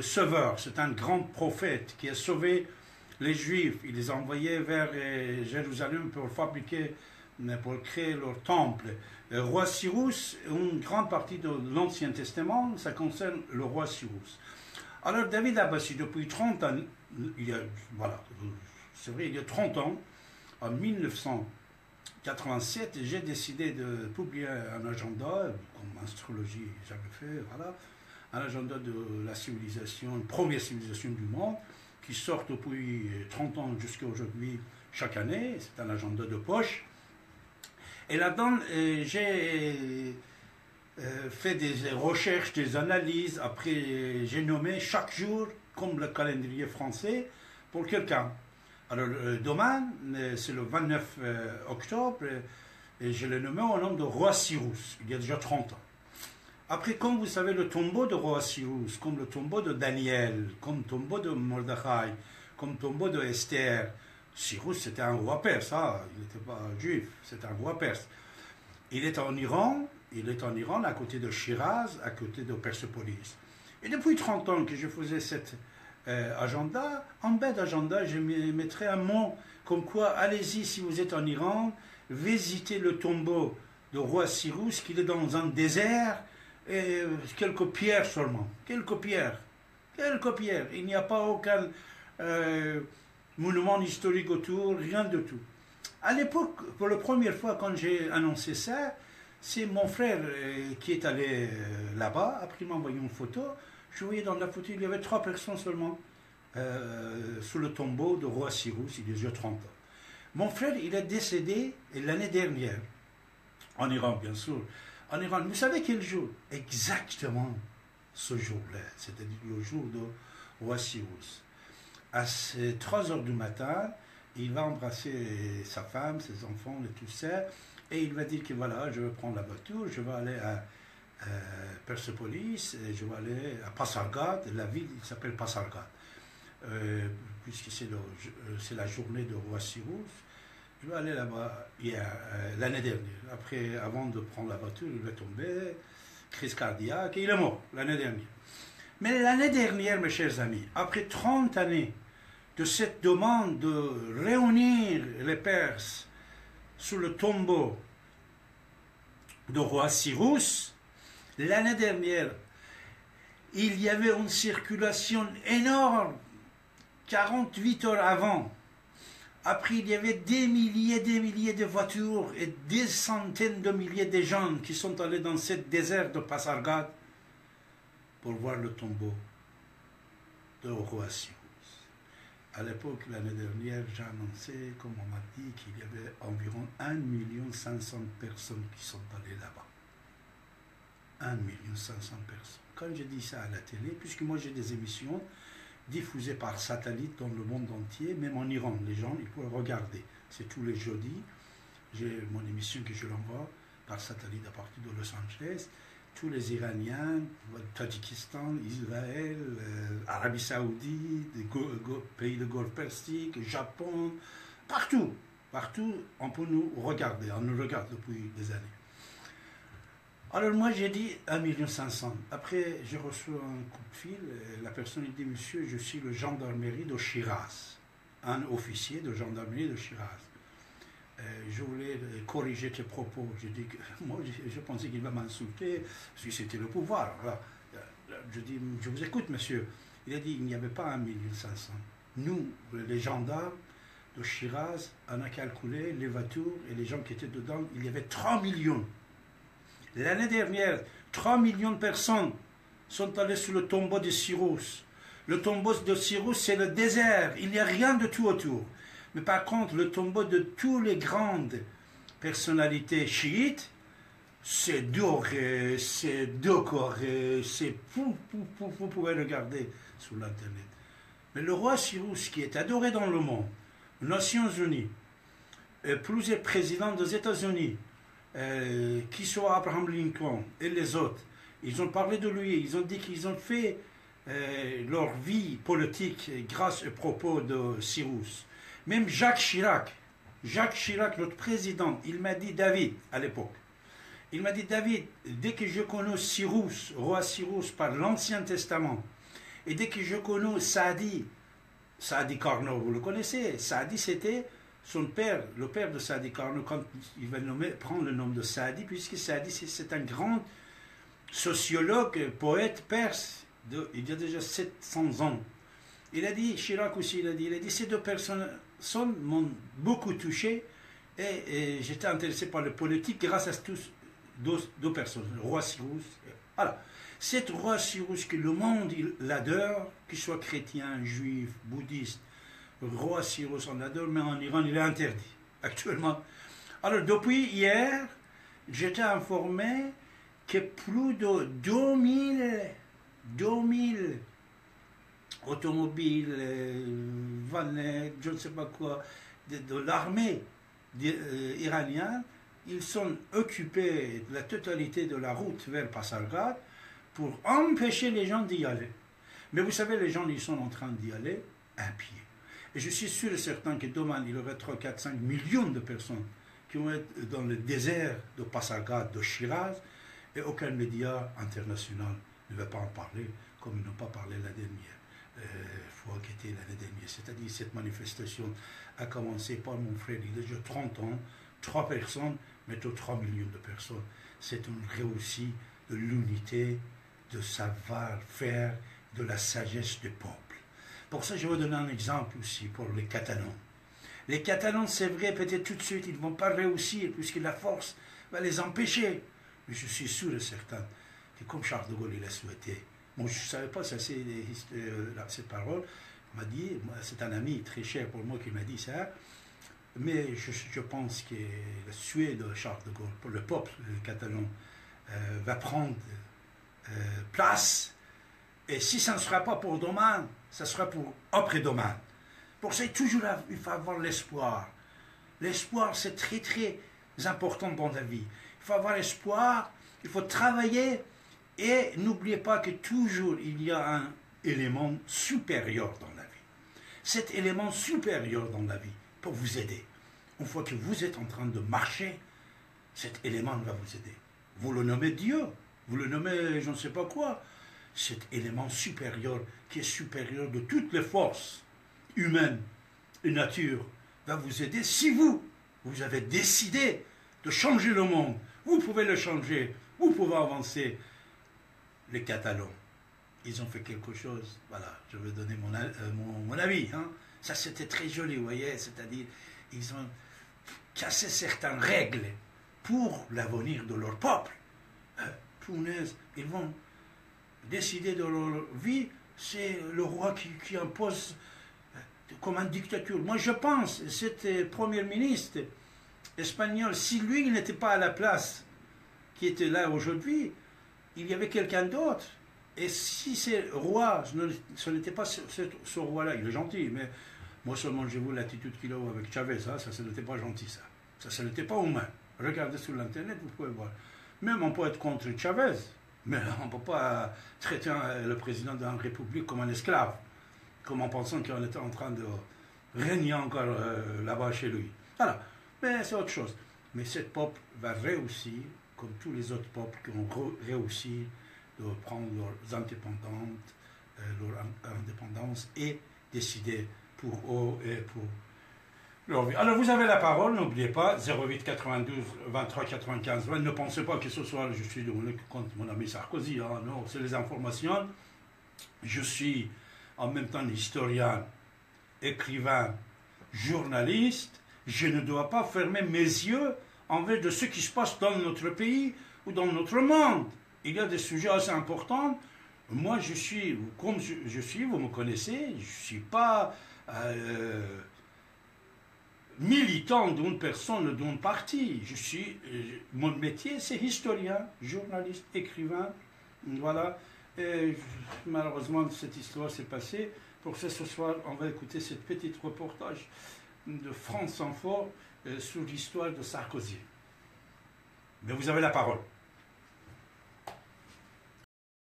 sauveur, c'est un grand prophète qui a sauvé les Juifs. Il les a envoyés vers Jérusalem pour fabriquer, pour créer leur temple. Le roi Cyrus, une grande partie de l'Ancien Testament, ça concerne le roi Cyrus. Alors David Abbassi, depuis 30 ans, voilà, c'est vrai, il y a 30 ans, en 1987, j'ai décidé de publier un agenda, comme astrologie j'avais fait, voilà, un agenda de la civilisation, une première civilisation du monde, qui sort depuis 30 ans jusqu'à aujourd'hui, chaque année. C'est un agenda de poche. Et là-dedans, j'ai fait des recherches, des analyses. Après, j'ai nommé chaque jour, comme le calendrier français, pour quelqu'un. Alors, demain, c'est le 29 octobre, et je l'ai nommé au nom de roi Cyrus, il y a déjà 30 ans. Après, comme vous savez, le tombeau de roi Cyrus, comme le tombeau de Daniel, comme le tombeau de Mordechai, comme le tombeau de Esther, Cyrus c'était un roi perse, hein, il n'était pas juif, c'était un roi perse. Il est en Iran, à côté de Shiraz, à côté de Persépolis. Et depuis 30 ans que je faisais cet agenda, en bas d'agenda, je mettrais un mot comme quoi, allez-y si vous êtes en Iran, visitez le tombeau de roi Cyrus, qui est dans un désert, et quelques pierres seulement, quelques pierres, il n'y a pas aucun monument historique autour, rien de tout. À l'époque, pour la première fois quand j'ai annoncé ça, c'est mon frère qui est allé là-bas, après il m'a envoyé une photo, je voyais dans la photo, il y avait 3 personnes seulement sous le tombeau de roi Cyrus, il y a déjà 30 ans. Mon frère, il est décédé l'année dernière, en Iran bien sûr. En Iran, vous savez quel jour? Exactement ce jour-là, c'est-à-dire le jour de roi Cyrus. À 3 heures du matin, il va embrasser sa femme, ses enfants et tout ça, et il va dire que voilà, je vais prendre la voiture, je vais aller à Persépolis, et je vais aller à Pasargad, la ville s'appelle Pasargad, puisque c'est la journée de roi Cyrus. Je vais aller là-bas l'année dernière. Après, avant de prendre la voiture, il va tomber, crise cardiaque, et il est mort l'année dernière. Mais l'année dernière, mes chers amis, après 30 années de cette demande de réunir les Perses sous le tombeau de roi Cyrus, l'année dernière, il y avait une circulation énorme, 48 heures avant. Après, il y avait des milliers de voitures et des centaines de milliers de gens qui sont allés dans ce désert de Pasargad pour voir le tombeau de roi Cyrus. À l'époque, l'année dernière, j'ai annoncé, comme on m'a dit, qu'il y avait environ 1 500 000 personnes qui sont allées là-bas. 1 500 000 personnes. Quand je dis ça à la télé, puisque moi j'ai des émissions diffusées par satellite dans le monde entier, même en Iran, les gens ils peuvent regarder. C'est tous les jeudis. J'ai mon émission que je l'envoie par satellite à partir de Los Angeles. Tous les Iraniens, Tadjikistan, Israël, Arabie Saoudite, pays de Golfe Persique, Japon, partout, on peut nous regarder, on nous regarde depuis des années. Alors moi j'ai dit 1 500 000. Après je reçois un coup de fil, la personne dit monsieur, je suis le gendarmerie de Shiraz, un officier de gendarmerie de Shiraz. Je voulais corriger tes propos. J'ai dit que moi je pensais qu'il va m'insulter, parce que c'était le pouvoir. Voilà. Je dis, je vous écoute monsieur. Il a dit il n'y avait pas 1 500 000. Nous, les gendarmes de Shiraz, on a calculé les voitures et les gens qui étaient dedans, il y avait 3 millions. L'année dernière, 3 millions de personnes sont allées sur le tombeau de Cyrus. Le tombeau de Cyrus, c'est le désert. Il n'y a rien de tout autour. Mais par contre, le tombeau de toutes les grandes personnalités chiites, c'est doré, c'est décoré, c'est vous pouvez regarder sur l'internet. Mais le roi Cyrus, qui est adoré dans le monde, les Nations Unies, plusieurs présidents des États-Unis, qui soit Abraham Lincoln et les autres, ils ont parlé de lui, ils ont dit qu'ils ont fait leur vie politique grâce aux propos de Cyrus. Même Jacques Chirac, notre président, il m'a dit, David, à l'époque, il m'a dit, David, dès que je connais Cyrus, roi Cyrus, par l'Ancien Testament, Et dès que je connais Saadi, Saadi Carnot, vous le connaissez, Saadi c'était son père, le père de Saadi Carnot, quand il va prendre le nom de Saadi, puisque Saadi c'est un grand sociologue, poète perse, il y a déjà 700 ans. Il a dit, Chirac aussi, il a dit ces deux personnes m'ont beaucoup touché et j'étais intéressé par le politique grâce à deux personnes, le roi Cyrus. Voilà. Cet roi Cyrus que le monde il l'adore, qu'il soit chrétien, juif, bouddhiste, le roi Cyrus on l'adore, mais en Iran il est interdit actuellement. Alors depuis hier, j'étais informé que plus de 2000 automobiles, vannettes, je ne sais pas quoi, de l'armée iranienne, ils sont occupés de la totalité de la route vers Pasargad pour empêcher les gens d'y aller. Mais vous savez, les gens, ils sont en train d'y aller à pied. Et je suis sûr et certain que demain, il y aura 3, 4, 5 millions de personnes qui vont être dans le désert de Pasargad, de Shiraz, et aucun média international ne va pas en parler, comme ils n'ont pas parlé la dernière fois qui était l'année dernière. C'est-à-dire cette manifestation a commencé par mon frère, il a déjà 30 ans, 3 personnes, mais 3 millions de personnes. C'est une réussite de l'unité, de savoir-faire, de la sagesse du peuple. Pour ça, je vais donner un exemple aussi pour les Catalans. Les Catalans, c'est vrai, peut-être tout de suite, ils ne vont pas réussir, puisque la force va les empêcher. Mais je suis sûr et certain que comme Charles de Gaulle il a souhaité, moi je ne savais pas ça, cette parole, m'a dit, c'est un ami très cher pour moi qui m'a dit ça, mais je pense que la Suède de Charles de Gaulle, pour le peuple catalan, va prendre place, et si ça ne sera pas pour demain, ça sera pour après-demain. Pour ça, toujours, il faut avoir l'espoir. L'espoir, c'est très très important dans la vie. Il faut avoir espoir, il faut travailler, et n'oubliez pas que toujours il y a un élément supérieur dans la vie. Cet élément supérieur dans la vie pour vous aider. Une fois que vous êtes en train de marcher, cet élément va vous aider. Vous le nommez Dieu, vous le nommez je ne sais pas quoi. Cet élément supérieur qui est supérieur de toutes les forces humaines et nature va vous aider si vous avez décidé de changer le monde. Vous pouvez le changer, vous pouvez avancer. Les Catalans, ils ont fait quelque chose, voilà, je vais donner mon avis, hein. Ça c'était très joli, vous voyez, c'est-à-dire, ils ont cassé certaines règles pour l'avenir de leur peuple. Punaise, ils vont décider de leur vie, c'est le roi qui impose comme une dictature. Moi je pense, cet premier ministre espagnol, si lui il n'était pas à la place qui était là aujourd'hui, il y avait quelqu'un d'autre. Et si ce roi, ce n'était pas ce roi-là, il est gentil, mais moi seulement j'ai vu l'attitude qu'il a avec Chavez, ça n'était pas gentil, ça. Ça n'était pas humain. Regardez sur l'internet, vous pouvez voir. Même on peut être contre Chavez, mais on ne peut pas traiter le président d'une république comme un esclave, comme en pensant qu'on était en train de régner encore là-bas chez lui. Voilà, mais c'est autre chose. Mais ce peuple va réussir, comme tous les autres peuples qui ont réussi de prendre leurs indépendances et décider pour eux et pour leur vie. Alors vous avez la parole, n'oubliez pas, 08 92 23 95 20. Ne pensez pas que ce soir je suis contre mon ami Sarkozy, hein, non, c'est les informations. Je suis en même temps historien, écrivain, journaliste. Je ne dois pas fermer mes yeux envers de ce qui se passe dans notre pays ou dans notre monde. Il y a des sujets assez importants. Moi, je suis, comme je suis, vous me connaissez, je ne suis pas militant d'une personne, d'un parti. Mon métier, c'est historien, journaliste, écrivain. Voilà. Et malheureusement, cette histoire s'est passée. Pour ça, ce soir, on va écouter ce petit reportage de France Info sur l'histoire de Sarkozy. Mais vous avez la parole.